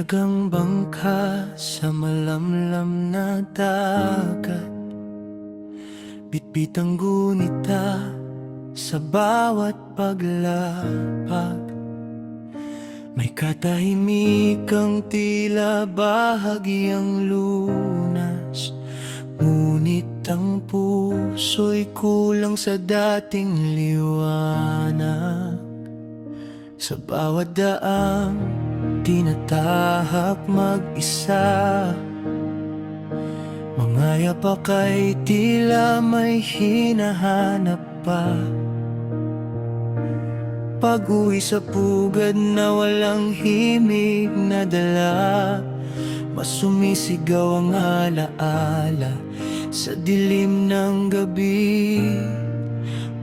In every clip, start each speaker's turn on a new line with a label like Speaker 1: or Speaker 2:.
Speaker 1: Mahalagang bangka sa malamlam na dagat, bitbit ang gunita sa bawat paglapag. May katahimikang tila bahagyang lunas, ngunit ang puso'y kulang sa dating liwanag. Sa bawat daang tinatahak mag-isa, mga yapak ay tila may hinahanap pa. Pag-uwi sa pugad na walang himig na dala, mas sumisigaw ang alaala sa dilim ng gabi.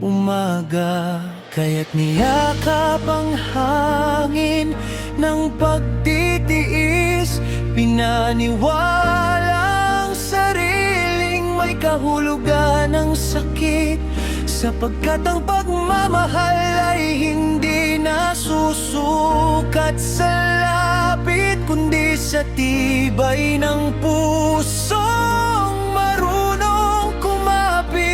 Speaker 1: Umaga, kaya't niyakap ang hangin ng pagtitiis, pinaniwalang sariling may kahulugan ng sakit, sapagkat ang pagmamahal ay hindi nasusukat sa lapit, kundi sa tibay ng pusong marunong kumapit.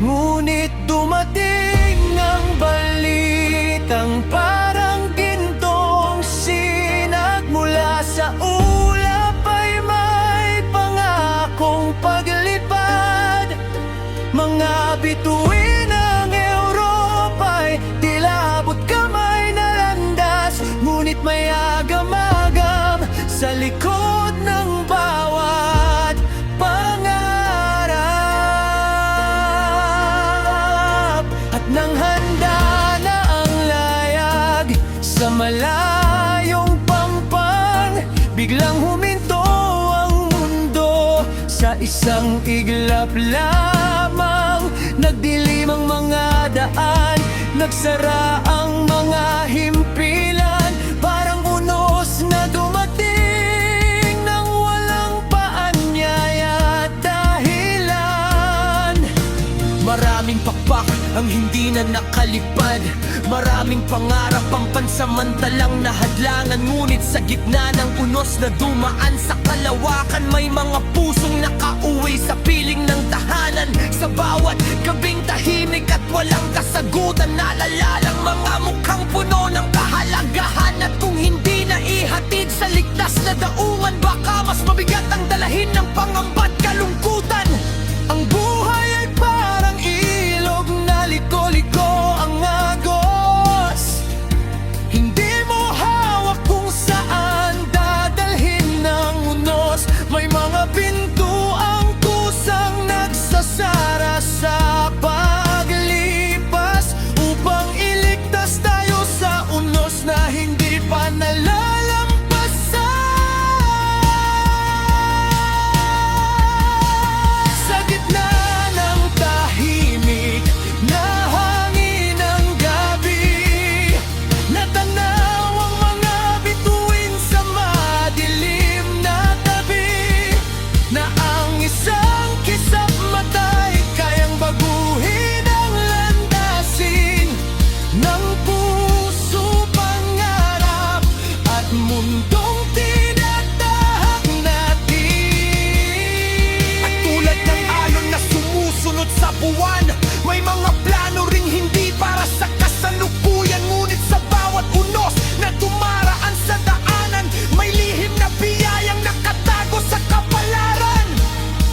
Speaker 1: Ngunit dumating ang balitang parang gintong sinag mula sa ulap, ay may pangakong paglipad. Mga bituin ng Europa'y tila abot kamay na landas, ngunit may agam-agam sa likod ng bawat pangarap. At nang handa na ang layag sa malayong pampang, biglang huminto ang mundo sa isang iglap lamang. Nagdilim ang mga daan, nagsara ang mga himpilan, parang unos na dumating nang walang paanyaya at dahilan. Maraming pakpak ang hindi na nakalipad, maraming pangarap ang pansamantalang nahadlangan, ngunit sa gitna ng unos na dumaan sa kalawakan, may mga pusong nakauwi sa piling ng tahanan. Sa bawat gabing tahimik at walang kasagutan, nalalalang mga mukhang puno ng kahalagahan. At kung hindi na ihatid sa ligtas na daungan, baka mas mabigat ang dalahin ng pangamba't kalungkutan. Ang buhay ay parang ilog na liko-liko ang agos, hindi mo hawak kung saan dadalhin ng unos. May mga pinto ang kusang nagsasara sa paglipas, upang iligtas tayo sa unos na hindi pa nalalampasan. Sa gitna ng tahimik na hangin ng gabi, natanaw ang mga bituin sa madilim na tabi, na ang isang kisap matay kayang baguhin ang landasin ng puso, pangarap at mundong tinatahak natin. At tulad ng alon na sumusunod sa buwan, may mga plano ring hindi para sa kasalukuyan, ngunit sa bawat unos na dumaraan sa daanan, may lihim na biyayang nakatago sa kapalaran.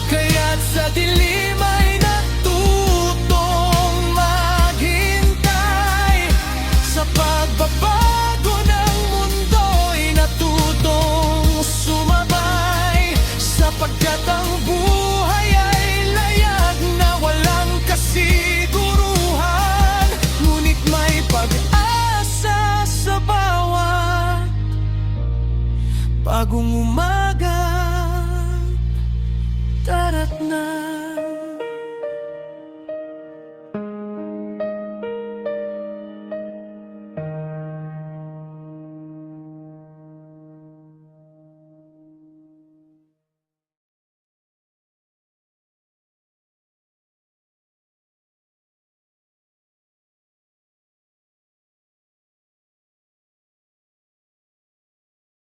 Speaker 1: Kaya't sa dilim ay natutong maghintay, sa pagbabago ng mundo'y natutong sumabay, sapagkat ang buhay ay layag na walang kasiguruhan, ngunit may pag-asa sa bawat bagong umaga. Dara't na